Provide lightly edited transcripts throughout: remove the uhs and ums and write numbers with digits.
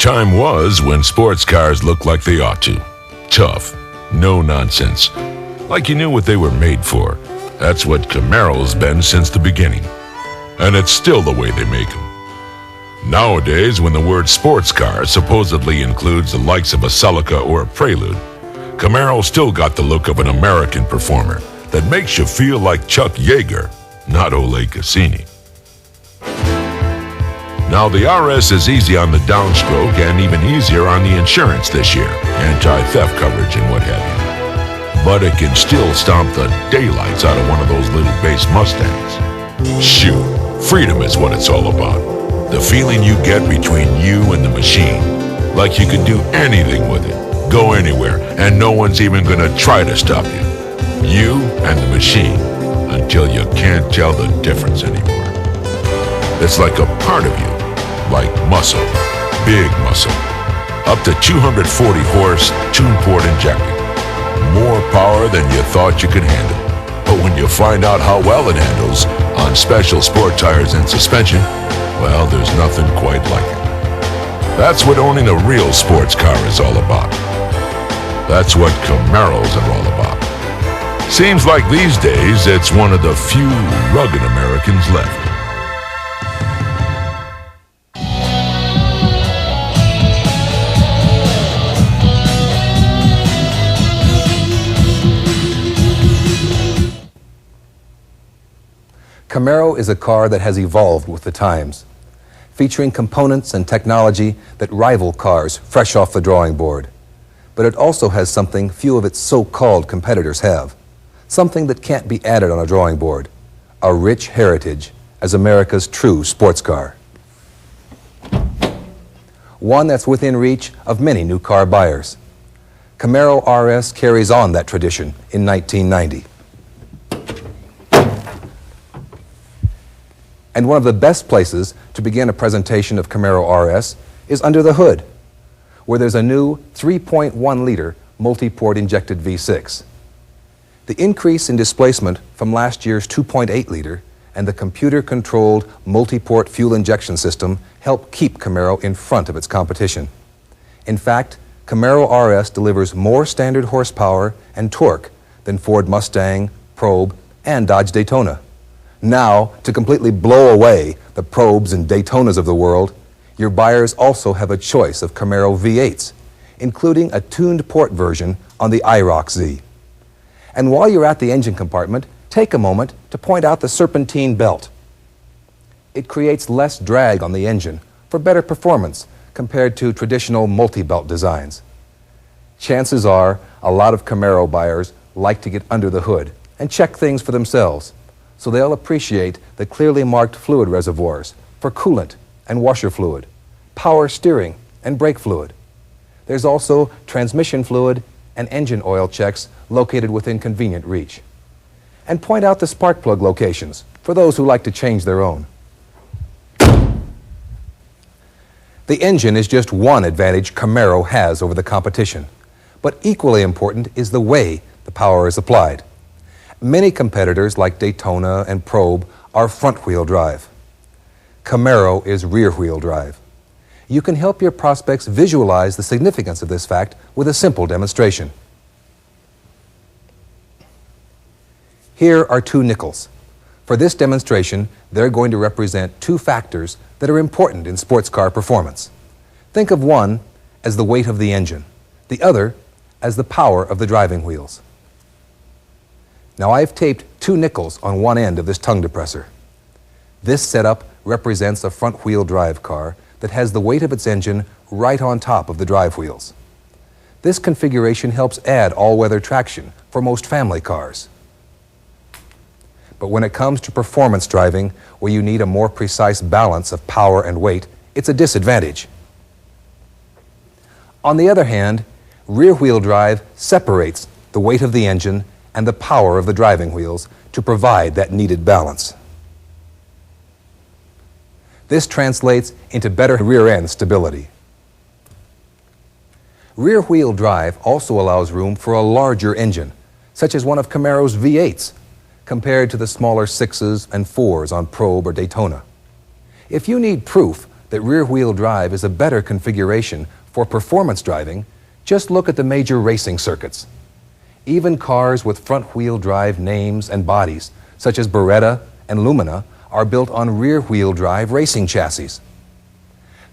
Time was when sports cars looked like they ought to. Tough, no nonsense. Like you knew what they were made for. That's what Camaro's been since the beginning. And it's still the way they make them. Nowadays, when the word sports car supposedly includes the likes of a Celica or a Prelude, Camaro still got the look of an American performer that makes you feel like Chuck Yeager, not Ole Cassini. Now the RS is easy on the downstroke and even easier on the insurance this year, anti-theft coverage and what have you. But it can still stomp the daylights out of one of those little base Mustangs. Shoot, freedom is what it's all about. The feeling you get between you and the machine. Like you can do anything with it, go anywhere, and no one's even gonna try to stop you. You and the machine, until you can't tell the difference anymore. It's like a part of you, like muscle, big muscle. Up to 240 horse, tune-port injected. More power than you thought you could handle. But when you find out how well it handles on special sport tires and suspension, well, there's nothing quite like it. That's what owning a real sports car is all about. That's what Camaros are all about. Seems like these days it's one of the few rugged Americans left. Camaro is a car that has evolved with the times, featuring components and technology that rival cars fresh off the drawing board. But it also has something few of its so-called competitors have, something that can't be added on a drawing board, a rich heritage as America's true sports car. One that's within reach of many new car buyers. Camaro RS carries on that tradition in 1990. And one of the best places to begin a presentation of Camaro RS is under the hood, where there's a new 3.1-liter multi-port injected V6. The increase in displacement from last year's 2.8-liter and the computer-controlled multi-port fuel injection system help keep Camaro in front of its competition. In fact, Camaro RS delivers more standard horsepower and torque than Ford Mustang, Probe, and Dodge Daytona. Now, to completely blow away the Probes and Daytonas of the world, your buyers also have a choice of Camaro V8s, including a tuned port version on the IROC Z. And while you're at the engine compartment, take a moment to point out the serpentine belt. It creates less drag on the engine for better performance compared to traditional multi-belt designs. Chances are a lot of Camaro buyers like to get under the hood and check things for themselves, so they'll appreciate the clearly marked fluid reservoirs for coolant and washer fluid, power steering and brake fluid. There's also transmission fluid and engine oil checks located within convenient reach. And point out the spark plug locations for those who like to change their own. The engine is just one advantage Camaro has over the competition, but equally important is the way the power is applied. Many competitors like Daytona and Probe are front-wheel drive. Camaro is rear-wheel drive. You can help your prospects visualize the significance of this fact with a simple demonstration. Here are two nickels. For this demonstration, they're going to represent two factors that are important in sports car performance. Think of one as the weight of the engine, the other as the power of the driving wheels. Now I've taped two nickels on one end of this tongue depressor. This setup represents a front-wheel drive car that has the weight of its engine right on top of the drive wheels. This configuration helps add all-weather traction for most family cars. But when it comes to performance driving, where you need a more precise balance of power and weight, it's a disadvantage. On the other hand, rear-wheel drive separates the weight of the engine and the power of the driving wheels to provide that needed balance. This translates into better rear-end stability. Rear-wheel drive also allows room for a larger engine, such as one of Camaro's V8s, compared to the smaller 6s and 4s on Probe or Daytona. If you need proof that rear-wheel drive is a better configuration for performance driving, just look at the major racing circuits. Even cars with front-wheel drive names and bodies, such as Beretta and Lumina, are built on rear-wheel drive racing chassis.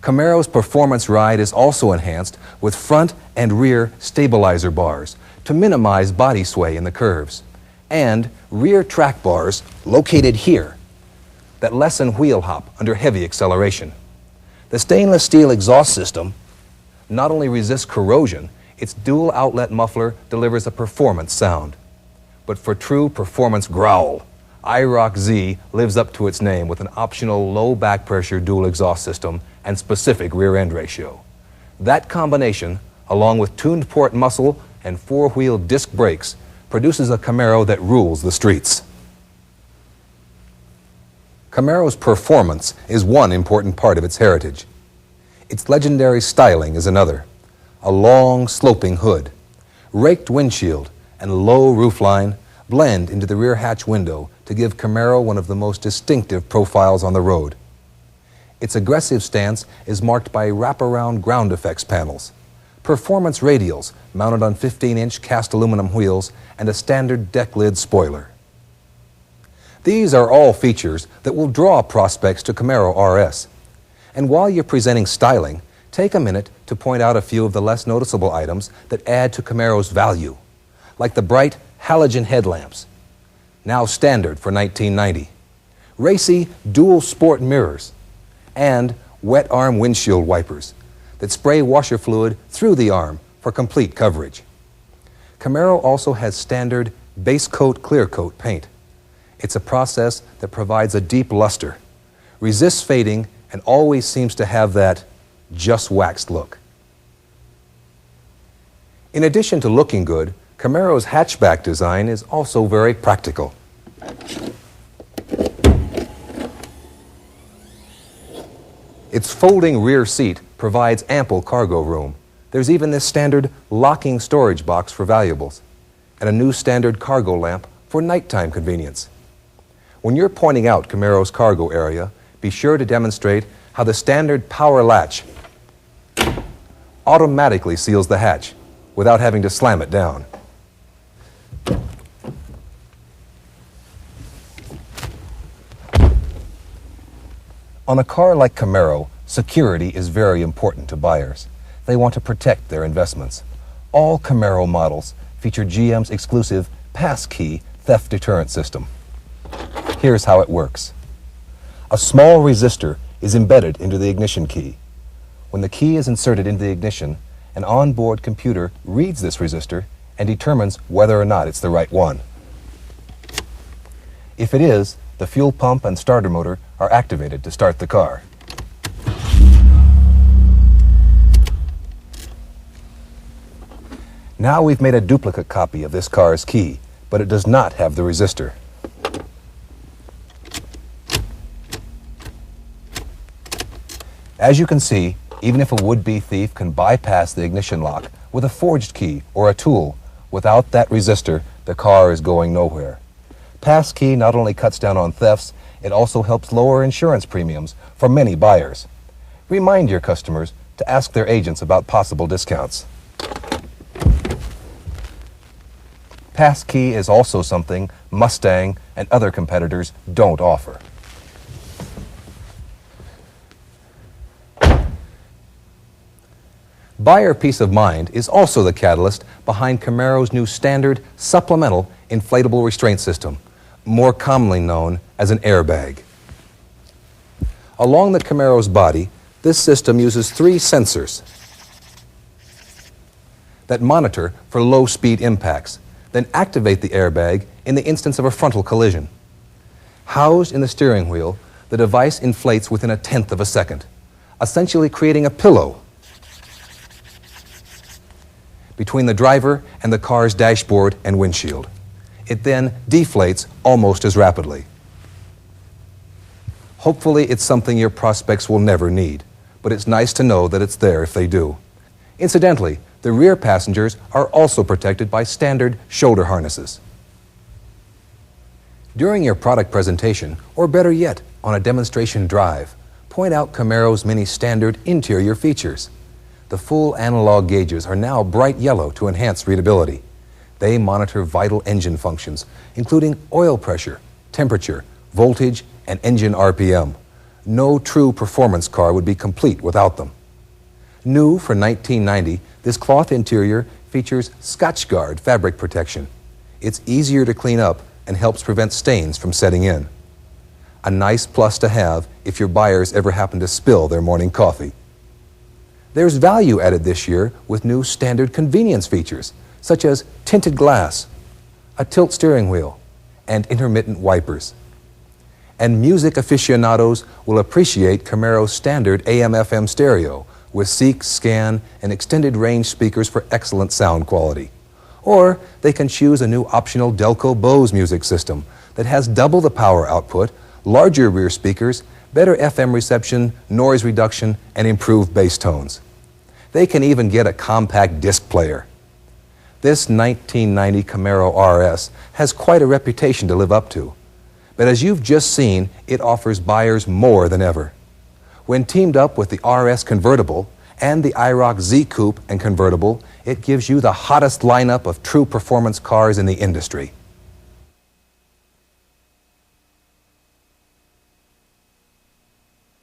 Camaro's performance ride is also enhanced with front and rear stabilizer bars to minimize body sway in the curves, and rear track bars located here that lessen wheel hop under heavy acceleration. The stainless steel exhaust system not only resists corrosion, its dual outlet muffler delivers a performance sound. But for true performance growl, IROC Z lives up to its name with an optional low back pressure dual exhaust system and specific rear end ratio. That combination, along with tuned port muscle and four-wheel disc brakes, produces a Camaro that rules the streets. Camaro's performance is one important part of its heritage. Its legendary styling is another. A long, sloping hood, raked windshield, and low roofline blend into the rear hatch window to give Camaro one of the most distinctive profiles on the road. Its aggressive stance is marked by wraparound ground effects panels, performance radials mounted on 15-inch cast aluminum wheels, and a standard deck lid spoiler. These are all features that will draw prospects to Camaro RS. And while you're presenting styling, take a minute to point out a few of the less noticeable items that add to Camaro's value, like the bright halogen headlamps, now standard for 1990, racy dual sport mirrors, and wet arm windshield wipers that spray washer fluid through the arm for complete coverage. Camaro also has standard base coat clear coat paint. It's a process that provides a deep luster, resists fading, and always seems to have that just waxed look. In addition to looking good, Camaro's hatchback design is also very practical. Its folding rear seat provides ample cargo room. There's even this standard locking storage box for valuables, and a new standard cargo lamp for nighttime convenience. When you're pointing out Camaro's cargo area, be sure to demonstrate how the standard power latch automatically seals the hatch without having to slam it down. On a car like Camaro, security is very important to buyers. They want to protect their investments. All Camaro models feature GM's exclusive passkey theft deterrent system. Here's how it works. A small resistor is embedded into the ignition key. When the key is inserted into the ignition, an onboard computer reads this resistor and determines whether or not it's the right one. If it is, the fuel pump and starter motor are activated to start the car. Now we've made a duplicate copy of this car's key, but it does not have the resistor. As you can see, even if a would-be thief can bypass the ignition lock with a forged key or a tool, without that resistor, the car is going nowhere. Passkey not only cuts down on thefts, it also helps lower insurance premiums for many buyers. Remind your customers to ask their agents about possible discounts. Passkey is also something Mustang and other competitors don't offer. Buyer peace of mind is also the catalyst behind Camaro's new standard supplemental inflatable restraint system, more commonly known as an airbag. Along the Camaro's body, this system uses 3 sensors that monitor for low-speed impacts, then activate the airbag in the instance of a frontal collision. Housed in the steering wheel, the device inflates within 1/10 of a second, essentially creating a pillow between the driver and the car's dashboard and windshield. It then deflates almost as rapidly. Hopefully it's something your prospects will never need, but it's nice to know that it's there if they do. Incidentally, the rear passengers are also protected by standard shoulder harnesses. During your product presentation, or better yet, on a demonstration drive, point out Camaro's many standard interior features. The full analog gauges are now bright yellow to enhance readability. They monitor vital engine functions, including oil pressure, temperature, voltage, and engine RPM. No true performance car would be complete without them. New for 1990, this cloth interior features Scotchgard fabric protection. It's easier to clean up and helps prevent stains from setting in. A nice plus to have if your buyers ever happen to spill their morning coffee. There's value added this year with new standard convenience features, such as tinted glass, a tilt steering wheel, and intermittent wipers. And music aficionados will appreciate Camaro's standard AM/FM stereo with Seek, Scan, and extended range speakers for excellent sound quality. Or they can choose a new optional Delco Bose music system that has double the power output, larger rear speakers, better FM reception, noise reduction, and improved bass tones. They can even get a compact disc player. This 1990 Camaro RS has quite a reputation to live up to. But as you've just seen, it offers buyers more than ever. When teamed up with the RS convertible and the IROC Z Coupe and convertible, it gives you the hottest lineup of true performance cars in the industry.